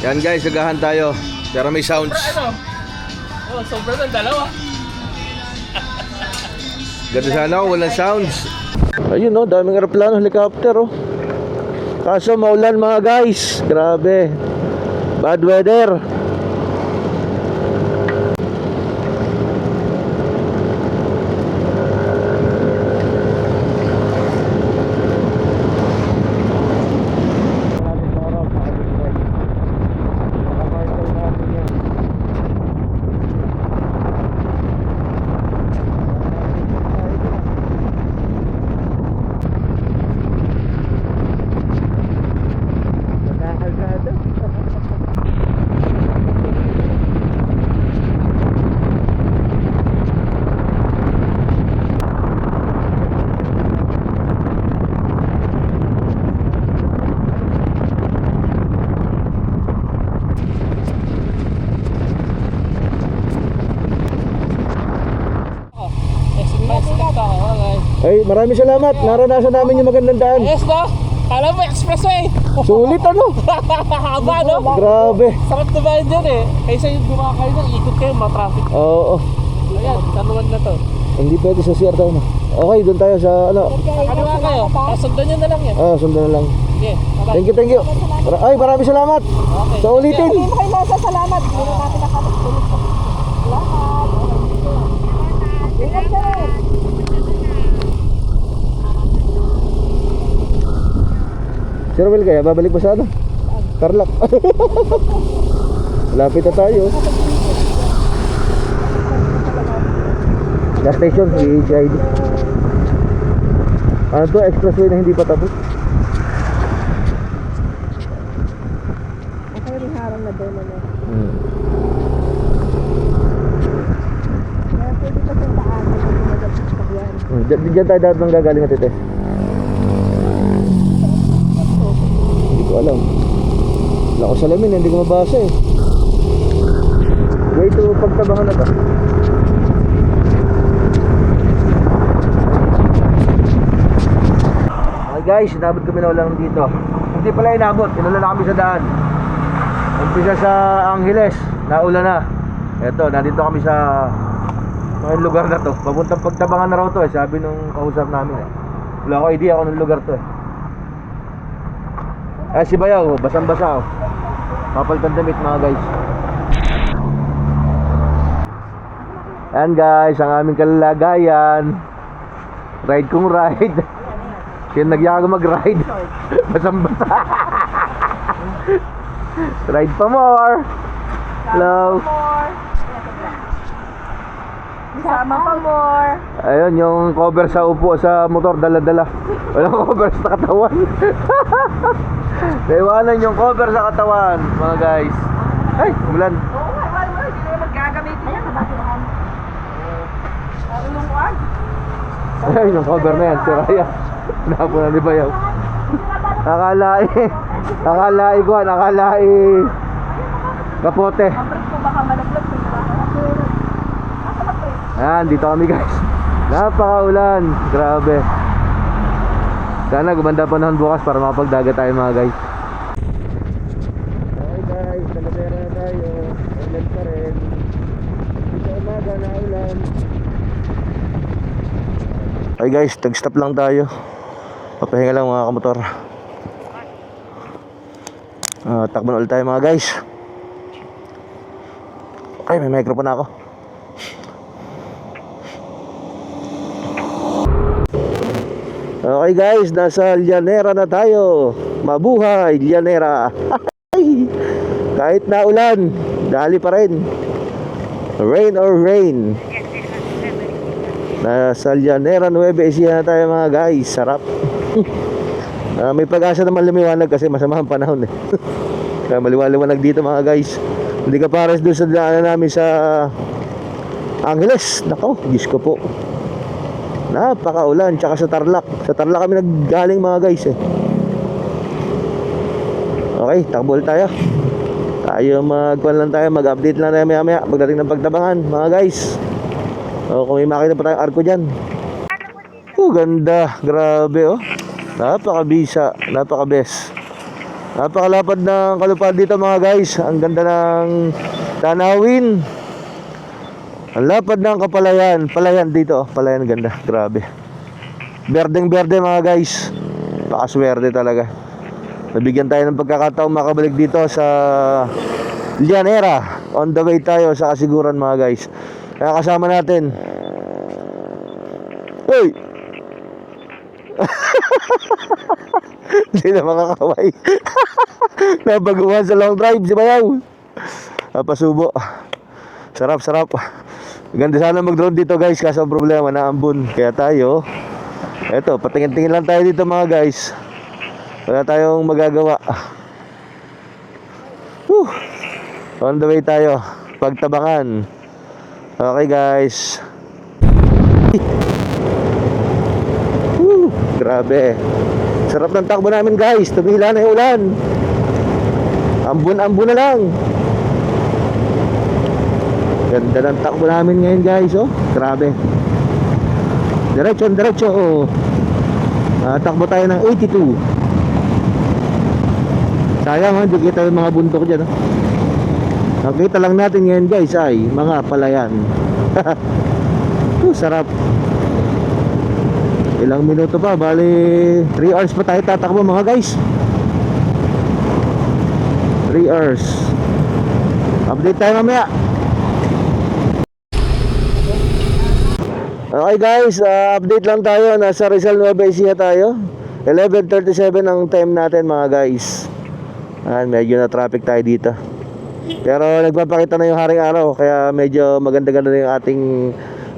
Yan guys, agahan tayo. Pero may sounds. Ano? Oh, sobra ng dalawa. Ganda sana ako, walang sounds. Ayun no, daming aeroplano, helicopter oh. Kaso maulan mga guys. Grabe. Bad weather. Ay, maraming salamat. Naranasan namin yung magandang daan. Yes, no? Kala mo, expressway. Sulit ano? Haba, no? Grabe. Sarap na ba dyan eh? Kaysa yung gumakay ng ikot kayo, ma-traffic. Oo. Ayan, sanuan na to. Hindi pwede sa CR tayo na. Okay, doon tayo sa ano. Kaliwa kayo. Sundan nyo na lang yan. Sundan na lang. Okay, bye-bye. Thank you, thank you. Ay, maraming salamat. Okay. Sa ulitin. Hindi mo kayo nasa salamat. Hindi na natin nakatulog. Salamat. Ingat ka rin. Sir Will, kaya babalik pa sa ano? Tarlac. Lapit na tayo. Gas station, HID. Ano to? Expressway na hindi pa tapos. Okay, riharang na doon na. Kaya pwede pa siyang daanan kung magagapit yan. Diyan tayo dapat nang gagaling natin, eh. Hindi ko alam. Wala ko salamin, hindi ko mabasa eh. Way to pagtabangan na ba? Okay guys, inabot kami na ulang dito. Hindi pala inabot, inula na kami sa daan. Umpisa sa Angeles, naula na. Eto, nandito kami sa mga lugar na to. Papuntang pagtabangan na raw to eh, sabi nung kausap namin eh. Wala ko idea kung anong lugar to eh. Ay, si Bayaw, basang-basa oh. Papalitan damit mga guys. Ayan guys, ang aming kalalagayan. Ride kong ride. Kaya nagyaga mag-ride. Basang-basa. Ride pa more. Hello. Sama pa more. Ayun, yung cover sa upo sa motor, dala-dala. Walang cover sa katawan. Naiwanan yung cover sa katawan, mga guys. Ay, umulan. Oo nga, wala. Hindi na magagamit niya. Ano yung kuwan? Ayun, yung cover na yan, si Raya. Napo na ni Bayaw. Akala kapote. Ang ko baka malaglag. Ayan, dito kami guys. Napakaulan, grabe. Sana gumanda panahon bukas para makapagdagat tayo mga guys. Okay guys, Talavera na tayo. Ulan pa rin. Dito umaga na ulan. Okay guys, tag-stop lang tayo. Papahinga lang mga kamotor. Takbo na ulit tayo mga guys. Okay, may microphone ako. Okay guys, nasa Llanera na tayo. Mabuhay, Llanera. Kahit na ulan, dali pa rin. Rain or rain. Nasa Llanera Nueva Ecija na tayo mga guys. Sarap. May pag-asa naman lumiwanag kasi masama ang panahon eh. Kaya maliwanag dito mga guys. Hindi ka pares doon sa daanan namin sa Angeles. Nako, Diyos ko po. Napakaulan, tsaka sa Tarlac. Sa Tarlac kami naggaling mga guys eh. Okay, takbo ulit tayo. Mag-update lang tayo maya pagdating ng pagtabangan mga guys. Kung may makita pa tayong arko dyan. Ganda, grabe oh. Napakabisa, napakabes. Napakalapad ng kalupaan dito mga guys. Ang ganda ng tanawin. Ang lapad ng kapalayan. Palayan dito. Palayan ganda. Grabe. Berdeng berde mga guys. Pakaswerte talaga. Nabigyan tayo ng pagkakataong makabalik dito sa Llanera. On the way tayo sa kasiguran mga guys. Kaya kasama natin. Hey! Hindi na makakaway. Nabaguhan sa long drive si Bayaw. Pasubo. Sarap, sarap. Ganda sana mag-drone dito guys. Kaso ang problema naambun. Kaya tayo, eto, patingin-tingin lang tayo dito mga guys. Wala tayong magagawa. On the way tayo. Pagtabangan. Okay guys. Grabe. Sarap ng takbo namin guys. Tumila na yung ulan. Ambon-ambon na lang. Ganda ng takbo namin ngayon guys. Oh, grabe. Diretso, diretso. Oh. Takbo tayo ng 82. Sayang, hindi kita yung mga bundok dyan. Nakita lang natin ngayon guys ay mga palayan. Sarap. Ilang minuto pa, bali 3 hours pa tayo tatakbo mga guys. 3 hours. Update tayo mamaya. Okay guys, update lang tayo. Nasa Rizal Nueva Ecija tayo. 11:37 ang time natin mga guys. Medyo na traffic tayo dito. Pero nagpapakita na yung haring araw. Kaya medyo maganda-ganda na yung ating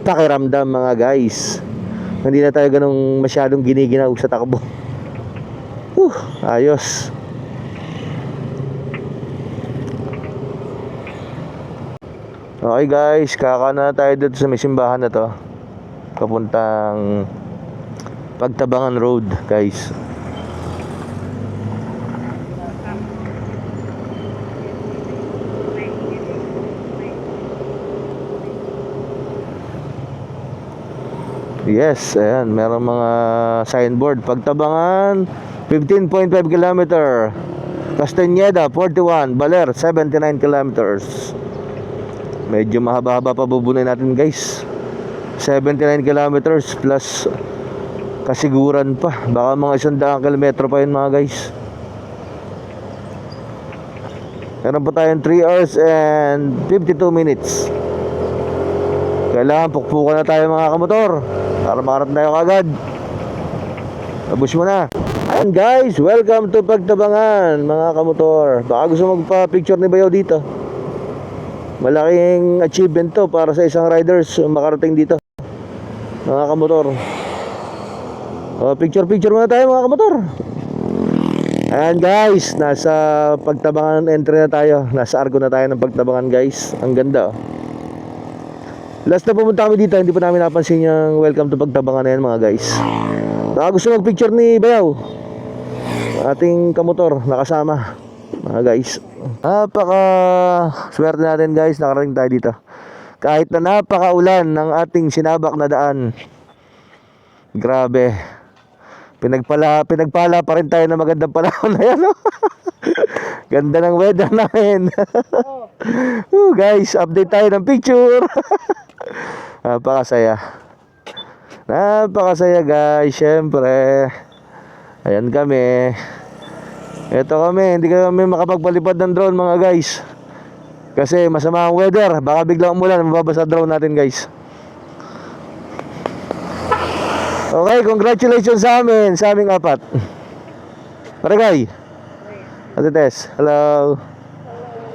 pakiramdam mga guys. Hindi na tayo ganong masyadong giniginaw sa takbo. Ayos. Okay guys, kakana tayo dito sa may simbahan na to. Papuntang Pagtabangan Road guys. Yes, ayan, merong mga signboard. Pagtabangan 15.5 km, Castañeda 41, Baler 79 kilometers. Medyo mahaba-haba pa bubunuin natin guys. 79 kilometers plus kasiguran pa. Baka mga 100 kilometro pa yun mga guys. Meron pa tayong 3 hours and 52 minutes. Kailangan pukpukan na tayo mga kamotor para makarat tayo kagad. Abos mo na. And guys, welcome to Pagtabangan mga kamotor. Baka gusto magpa-picture ni Bayaw dito. Malaking achievement to para sa isang riders makarating dito mga kamotor. Picture muna tayo mga kamotor. Ayan guys, nasa Pagtabangan entry na tayo. Nasa Argo na tayo ng Pagtabangan guys. Ang ganda. Last na pumunta kami dito, hindi pa namin napansin yung welcome to Pagtabangan na yan mga guys. Baka gusto mag-picture ni Bayaw, ating kamotor nakasama mga guys. Napaka swerte natin guys, nakarating tayo dito. Kahit na napakaulan ng ating sinabak na daan. Grabe. Pinagpala pa rin tayo ng magandang panahon na yan, no? Ganda ng weather namin. Guys, update tayo ng picture. Napakasaya. Napakasaya guys. Syempre, ayan kami. Ito kami, hindi kami makapagpalipad ng drone mga guys. Kasi masama ang weather. Baka biglang umulan, mababasa drone natin guys. Okay, congratulations sa amin, sa aming apat. Paragay. Ate Tess, hello.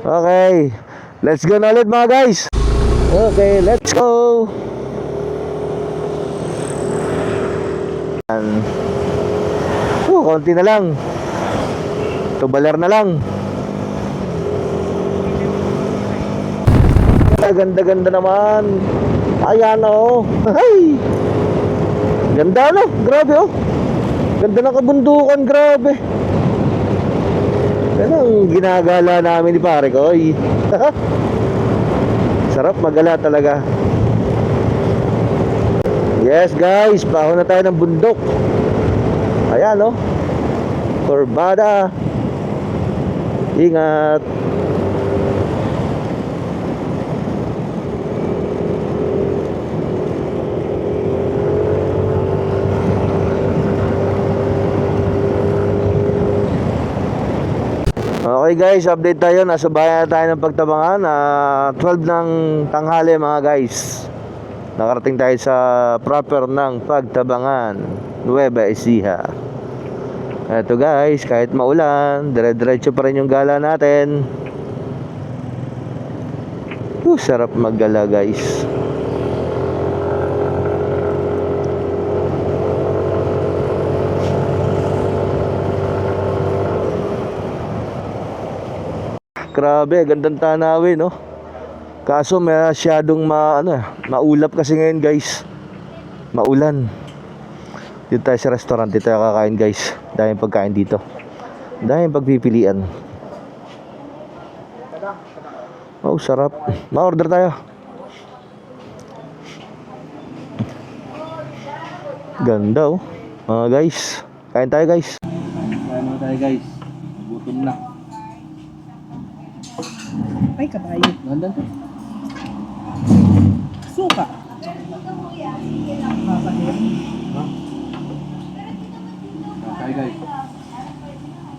Okay, let's go na ulit mga guys. Okay, let's go. Konti na lang. Tubaler na lang. Ganda-ganda naman. Ayan oh. Ay. Ganda no, grabe oh. Ganda ng kabundukan, grabe. Yan ang ginagala namin ni pare ko. Sarap magala talaga. Yes guys, baho na tayo ng bundok. Ayan oh, Corbada. Ingat. Okay guys, update tayo. Nasa bayan na tayo ng Pagtabangan. 12 ng tanghali mga guys. Nakarating tayo sa proper ng Pagtabangan, Nueva Ecija. Eto guys, kahit maulan, dire-diretso pa rin yung gala natin. Sarap maggala guys. Grabe, gandang tanawin, no? Kaso masyadong maulap kasi ngayon, guys. Maulan. Dito tayo sa restaurant, dito tayo kakain, guys. Daming pagkain dito. Daming pagpipilian. Oh, sarap. Ma-order tayo. Ganda, oh. Mga guys, kain tayo, guys. Kain mo tayo guys. Gutom na. Ay, kabayo. Ganda to. Suka. Kain guys.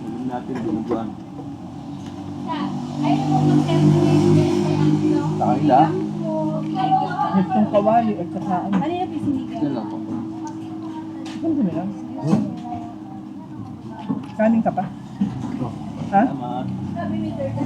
Gutom natin binubuan. Kain la. Itong kawali at saka ano. Yan lang po. Ganda nila. Kanin ka pa? Ha? Salamat.